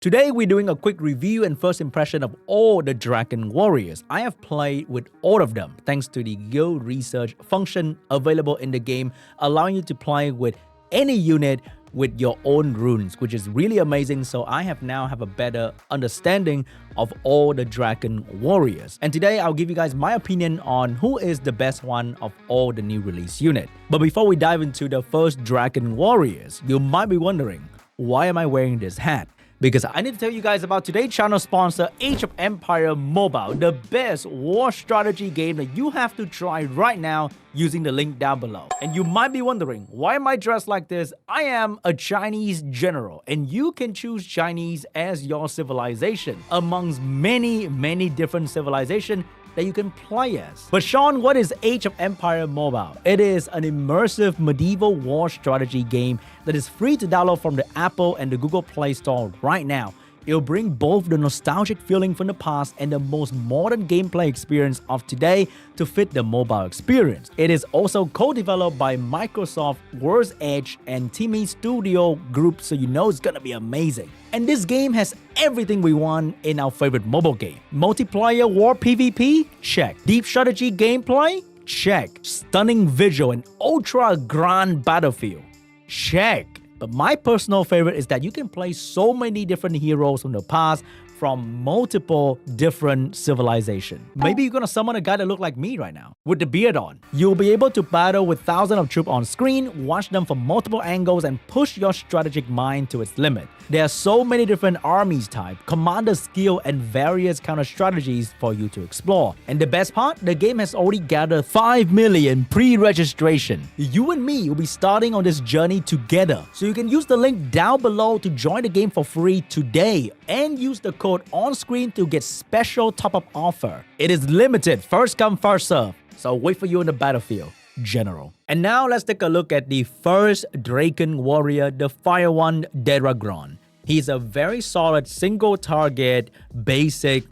Today we're doing a quick review and first impression of all the Drakan warriors. I have played with all of them thanks to the guild research function available in the game, allowing you to play with any unit with your own runes, which is really amazing. So I now have a better understanding of all the Drakan warriors. And today I'll give you guys my opinion on who is the best one of all the new release unit. But before we dive into the first Drakan warriors, you might be wondering, why am I wearing this hat? Because I need to tell you guys about today's channel sponsor, Age of Empire Mobile, the best war strategy game that you have to try right now using the link down below. And you might be wondering, why am I dressed like this? I am a Chinese general, and you can choose Chinese as your civilization amongst many different civilizations that you can play as. But Sean, what is Age of Empire Mobile? It is an immersive medieval war strategy game that is free to download from the Apple and the Google Play Store right now. It'll bring both the nostalgic feeling from the past and the most modern gameplay experience of today to fit the mobile experience. It is also co-developed by Microsoft, World's Edge, and Timmy Studio Group, so you know it's gonna be amazing. And this game has everything we want in our favorite mobile game. Multiplayer war PvP? Check. Deep strategy gameplay? Check. Stunning visual and ultra grand battlefield? Check. But my personal favorite is that you can play so many different heroes from the past from multiple different civilizations. Maybe you're gonna summon a guy that looks like me right now, with the beard on. You'll be able to battle with thousands of troops on screen, watch them from multiple angles, and push your strategic mind to its limit. There are so many different armies type, commander skill, and various counter strategies for you to explore. And the best part, the game has already gathered 5 million pre-registration. You and me will be starting on this journey together. So you can use the link down below to join the game for free today and use the code on screen to get special top-up offer. It is limited, first come, first serve. So wait for you in the battlefield, General. And now let's take a look at the first Drakan warrior, the Fire One Deragron. He's a very solid single target, basic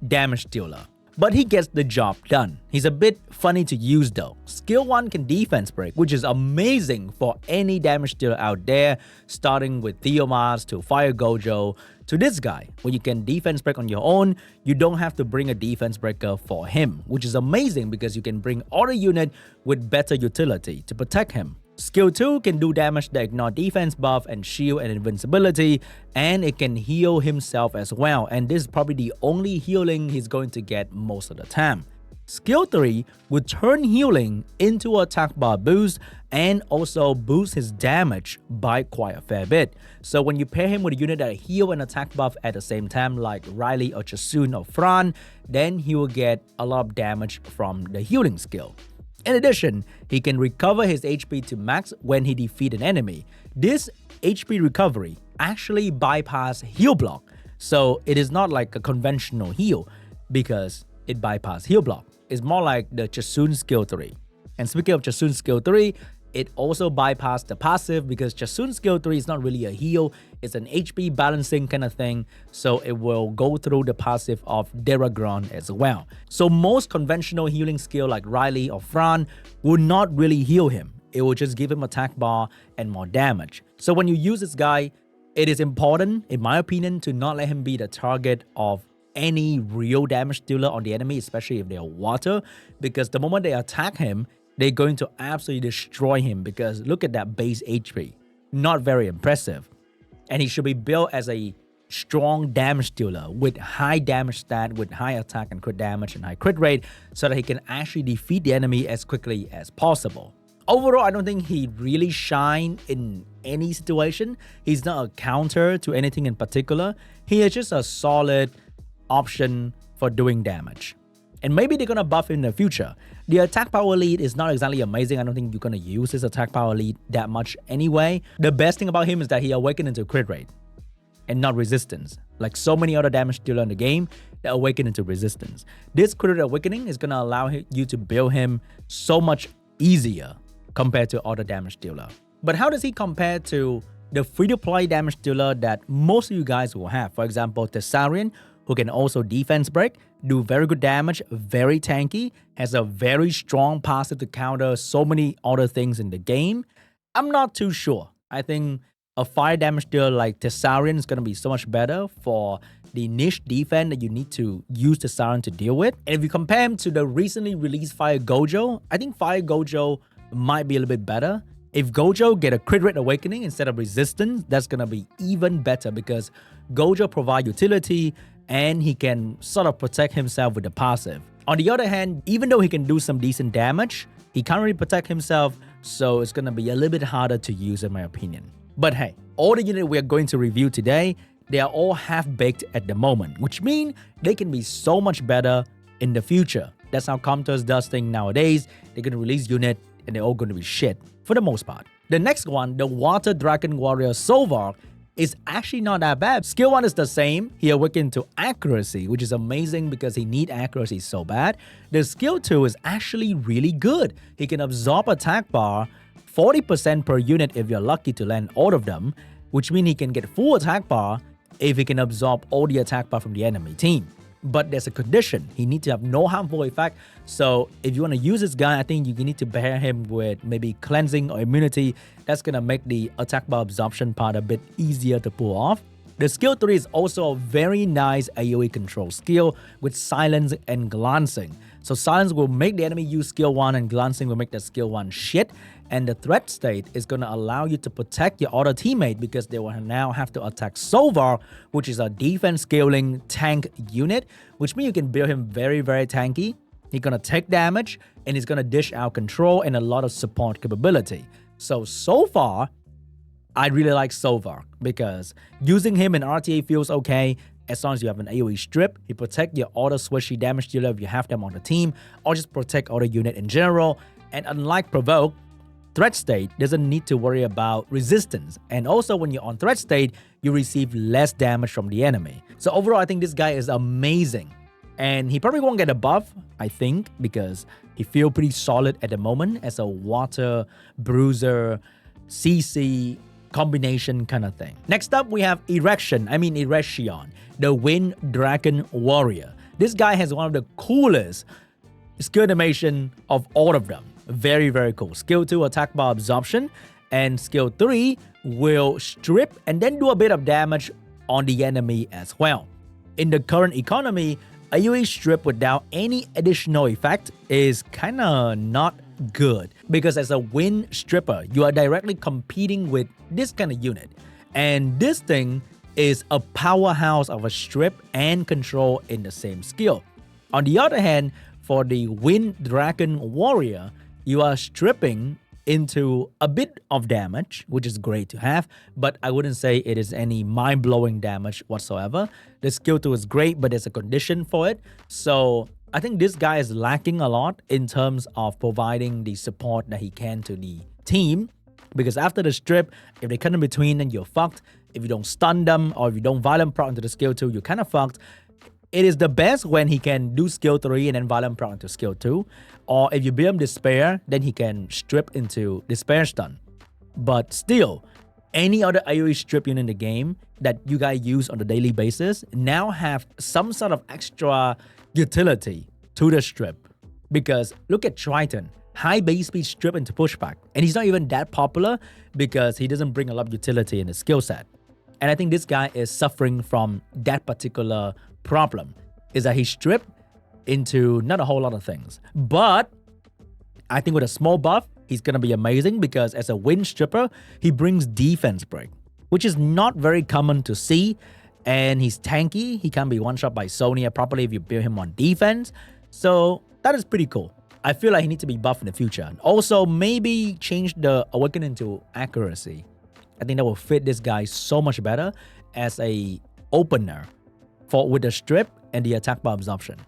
damage dealer. But he gets the job done. He's a bit funny to use though. Skill 1 can defense break, which is amazing for any damage dealer out there, starting with Theomas to Fire Gojo to this guy. When you can defense break on your own, you don't have to bring a defense breaker for him, which is amazing because you can bring other unit with better utility to protect him. Skill 2 can do damage that ignore defense buff and shield and invincibility, and it can heal himself as well, and this is probably the only healing he's going to get most of the time. Skill 3 would turn healing into attack bar boost and also boost his damage by quite a fair bit. So when you pair him with a unit that heal and attack buff at the same time like Riley or Chasun or Fran, then he will get a lot of damage from the healing skill. In addition, he can recover his HP to max when he defeats an enemy. This HP recovery actually bypasses heal block, so it is not like a conventional heal because it bypasses heal block. It's more like the Chasun skill 3. And speaking of Chasun skill 3, it also bypasses the passive because Chasun skill 3 is not really a heal, it's an HP balancing kind of thing, so it will go through the passive of Deragron as well. So most conventional healing skill like Riley or Fran will not really heal him. It will just give him attack bar and more damage. So when you use this guy, it is important, in my opinion, to not let him be the target of any real damage dealer on the enemy, especially if they are water, because the moment they attack him, they're going to absolutely destroy him because look at that base HP. Not very impressive. And he should be built as a strong damage dealer with high damage stat, with high attack and crit damage and high crit rate so that he can actually defeat the enemy as quickly as possible. Overall, I don't think he really shines in any situation. He's not a counter to anything in particular. He is just a solid option for doing damage. And maybe they're gonna buff him in the future. The attack power lead is not exactly amazing. I don't think you're gonna use his attack power lead that much anyway. The best thing about him is that he awakens into crit rate and not resistance. Like so many other damage dealer in the game, they awaken into resistance. This crit rate awakening is gonna allow you to build him so much easier compared to other damage dealer. But how does he compare to the free-to-play damage dealer that most of you guys will have? For example, Thessarian, who can also defense break, do very good damage, very tanky, has a very strong passive to counter so many other things in the game. I'm not too sure. I think a fire damage dealer like Thessarian is going to be so much better for the niche defense that you need to use Thessarian to deal with. And if you compare him to the recently released Fire Gojo, I think Fire Gojo might be a little bit better. If Gojo get a crit rate awakening instead of resistance, that's going to be even better because Gojo provides utility and he can sort of protect himself with the passive. On the other hand, even though he can do some decent damage, he can't really protect himself, so it's going to be a little bit harder to use in my opinion. But hey, all the units we are going to review today, they are all half-baked at the moment, which means they can be so much better in the future. That's how Comtos does things nowadays. They're going to release unit and they're all going to be shit for the most part. The next one, the Water Dragon Warrior Solvark, is actually not that bad. Skill 1 is the same. He awakens to accuracy, which is amazing because he needs accuracy so bad. The skill 2 is actually really good. He can absorb attack bar 40% per unit if you're lucky to land all of them, which means he can get full attack bar if he can absorb all the attack bar from the enemy team. But there's a condition. He needs to have no harmful effect. So if you want to use this guy, I think you need to pair him with maybe cleansing or immunity. That's going to make the attack bar absorption part a bit easier to pull off. The skill 3 is also a very nice AoE control skill with silence and glancing. So silence will make the enemy use skill 1 and glancing will make the skill 1 shit. And the threat state is going to allow you to protect your other teammate because they will now have to attack Solvark, which is a defense scaling tank unit, which means you can build him very, very tanky. He's going to take damage and he's going to dish out control and a lot of support capability. So far, I really like Solvark because using him in RTA feels okay as long as you have an AoE strip. He protect your auto swishy damage dealer if you have them on the team, or just protect auto unit in general. And unlike Provoke, threat state doesn't need to worry about resistance. And also when you're on threat state, you receive less damage from the enemy. So overall, I think this guy is amazing. And he probably won't get a buff, I think, because he feels pretty solid at the moment as a water bruiser, CC combination kind of thing. Next up, we have Ereshion, the Wind Dragon Warrior. This guy has one of the coolest skill animation of all of them. Very, very cool. Skill 2, attack bar absorption. And skill 3 will strip and then do a bit of damage on the enemy as well. In the current economy, AoE strip without any additional effect is kinda not good. Because as a wind stripper, you are directly competing with this kind of unit. And this thing is a powerhouse of a strip and control in the same skill. On the other hand, for the Wind Dragon Warrior, you are stripping into a bit of damage, which is great to have, but I wouldn't say it is any mind-blowing damage whatsoever. The skill 2 is great, but there's a condition for it. So I think this guy is lacking a lot in terms of providing the support that he can to the team. Because after the strip, if they come in between, then you're fucked. If you don't stun them or if you don't violent proc into the skill 2, you're kind of fucked. It is the best when he can do skill 3 and then violent proc into skill 2. Or if you build him Despair, then he can strip into Despair stun. But still, any other AoE strip unit in the game that you guys use on a daily basis now have some sort of extra utility to the strip. Because look at Triton. High base speed strip into pushback. And he's not even that popular because he doesn't bring a lot of utility in his skill set. And I think this guy is suffering from that particular problem, is that he stripped into not a whole lot of things. But I think with a small buff, he's going to be amazing because as a wind stripper, he brings defense break, which is not very common to see. And he's tanky. He can be one-shot by Sonya properly if you build him on defense. So that is pretty cool. I feel like he needs to be buffed in the future. Also, maybe change the awakening to accuracy. I think that will fit this guy so much better as a opener with the strip and the attack bar absorption.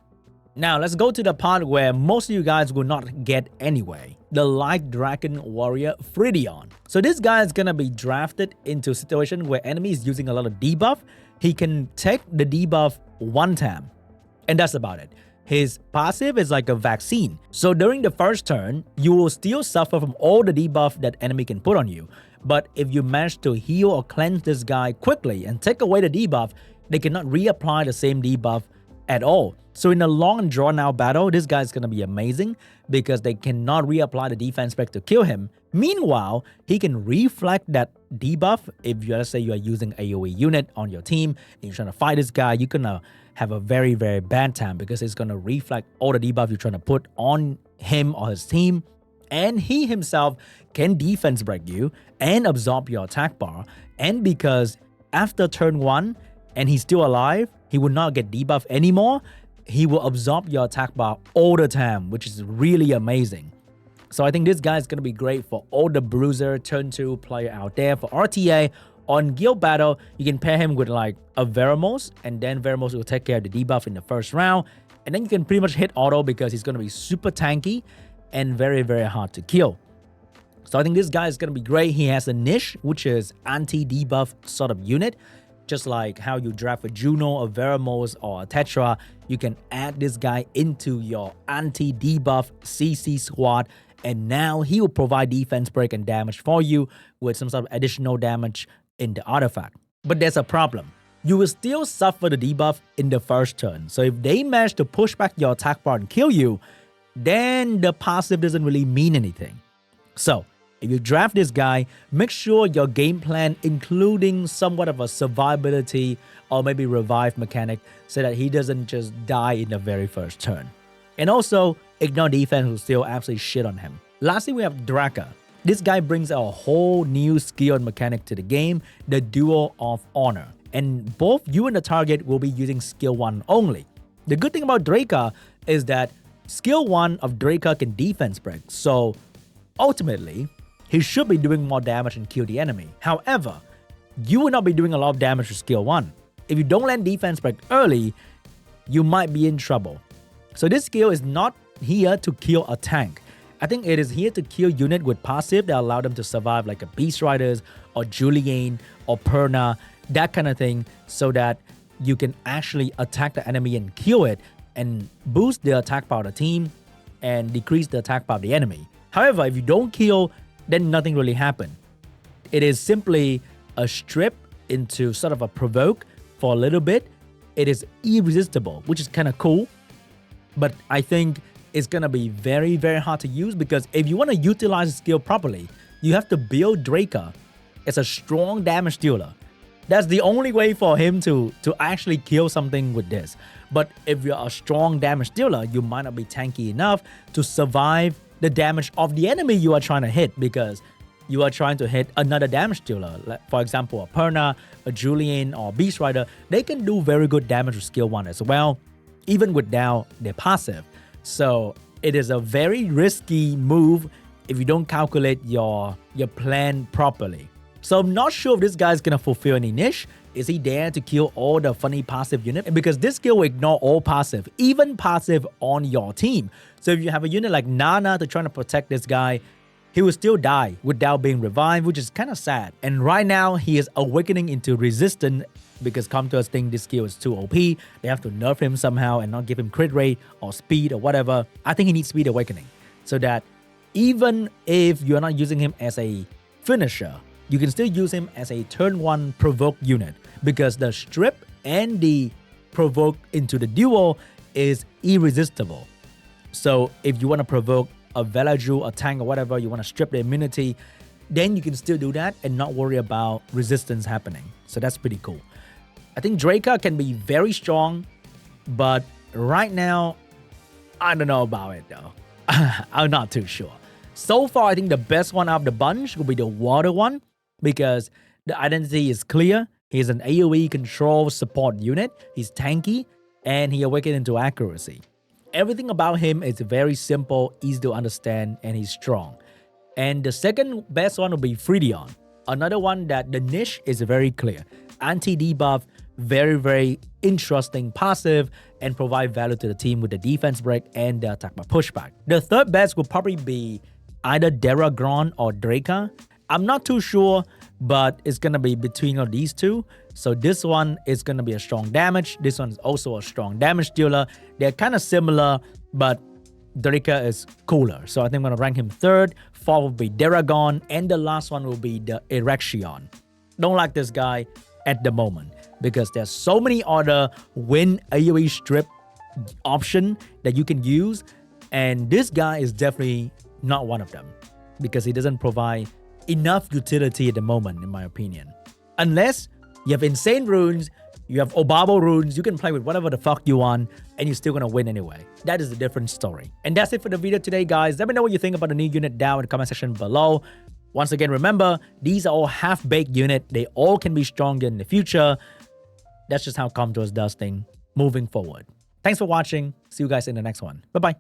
Now, let's go to the part where most of you guys will not get anyway. The Light Dragon Warrior Fridrion. So this guy is going to be drafted into a situation where enemy is using a lot of debuff. He can take the debuff one time, and that's about it. His passive is like a vaccine. So during the first turn, you will still suffer from all the debuff that enemy can put on you. But if you manage to heal or cleanse this guy quickly and take away the debuff, they cannot reapply the same debuff at all. So in a long and drawn out battle, this guy's gonna be amazing because they cannot reapply the defense spec to kill him. Meanwhile, he can reflect that debuff. If you, let's say you are using AoE unit on your team and you're trying to fight this guy, you're gonna have a very, very bad time because it's gonna reflect all the debuff you're trying to put on him or his team. And he himself can defense break you and absorb your attack bar. And because after turn 1 and he's still alive, he will not get debuff anymore. He will absorb your attack bar all the time, which is really amazing. So I think this guy is going to be great for all the bruiser turn 2 player out there. For RTA, on guild battle, you can pair him with like a Veramos, and then Veramos will take care of the debuff in the first round. And then you can pretty much hit auto because he's going to be super tanky and very, very hard to kill. So I think this guy is going to be great. He has a niche, which is anti-debuff sort of unit. Just like how you draft a Juno, a Veramos, or a Tetra, you can add this guy into your anti-debuff CC squad, and now he will provide defense break and damage for you with some sort of additional damage in the artifact. But there's a problem. You will still suffer the debuff in the first turn. So if they manage to push back your attack bar and kill you, then the passive doesn't really mean anything. So if you draft this guy, make sure your game plan including somewhat of a survivability or maybe revive mechanic so that he doesn't just die in the very first turn. And also, ignore defense will still absolutely shit on him. Lastly, we have Drakar. This guy brings a whole new skill and mechanic to the game, the Duel of Honor. And both you and the target will be using skill 1 only. The good thing about Drakar is that skill 1 of Drakar can defense break. So ultimately, he should be doing more damage and kill the enemy. However, you will not be doing a lot of damage to skill 1. If you don't land defense break early, you might be in trouble. So this skill is not here to kill a tank. I think it is here to kill unit with passive that allow them to survive, like a Beast Riders or Julian or Perna, that kind of thing, so that you can actually attack the enemy and kill it and boost the attack power of the team and decrease the attack power of the enemy. However, if you don't kill, then nothing really happened. It is simply a strip into sort of a provoke for a little bit. It is irresistible, which is kind of cool. But I think it's going to be very, very hard to use because if you want to utilize the skill properly, you have to build Drakar as a strong damage dealer. That's the only way for him to actually kill something with this. But if you're a strong damage dealer, you might not be tanky enough to survive the damage of the enemy you are trying to hit because you are trying to hit another damage dealer. Like, for example, a Perna, a Julian, or Beast Rider. They can do very good damage with skill 1 as well, even without their passive. So it is a very risky move if you don't calculate your plan properly. So I'm not sure if this guy's gonna fulfill any niche. Is he there to kill all the funny passive unit? Because this skill will ignore all passive, even passive on your team. So if you have a unit like Nana to try to protect this guy, he will still die without being revived, which is kind of sad. And right now, he is awakening into resistance because Comters think this skill is too OP. They have to nerf him somehow and not give him crit rate or speed or whatever. I think he needs speed awakening so that even if you're not using him as a finisher, you can still use him as a turn 1 provoke unit because the strip and the provoke into the duel is irresistible. So if you want to provoke a Velaju, a tank or whatever, you want to strip the immunity, then you can still do that and not worry about resistance happening. So that's pretty cool. I think Drakar can be very strong, but right now, I don't know about it though. I'm not too sure. So far, I think the best one out of the bunch will be the water one because the identity is clear. He's an AoE control support unit. He's tanky and he awakens into accuracy. Everything about him is very simple, easy to understand, and he's strong. And the second best one will be Fridrion. Another one that the niche is very clear. Anti-debuff, very, very interesting passive, and provide value to the team with the defense break and the attack by pushback. The third best will probably be either Deragron or Drakan. I'm not too sure, but it's going to be between of these two. So this one is going to be a strong damage. This one is also a strong damage dealer. They're kind of similar, but Drakar is cooler. So I think I'm going to rank him third. Fourth will be Deragron. And the last one will be the Ereshion. Don't like this guy at the moment because there's so many other win AoE strip option that you can use, and this guy is definitely not one of them because he doesn't provide enough utility at the moment, in my opinion. Unless you have insane runes, you have Obabo runes, you can play with whatever the fuck you want, and you're still gonna win anyway. That is a different story. And that's it for the video today, guys. Let me know what you think about the new unit down in the comment section below. Once again, remember, these are all half-baked units. They all can be stronger in the future. That's just how Comtos does things moving forward. Thanks for watching. See you guys in the next one. Bye-bye.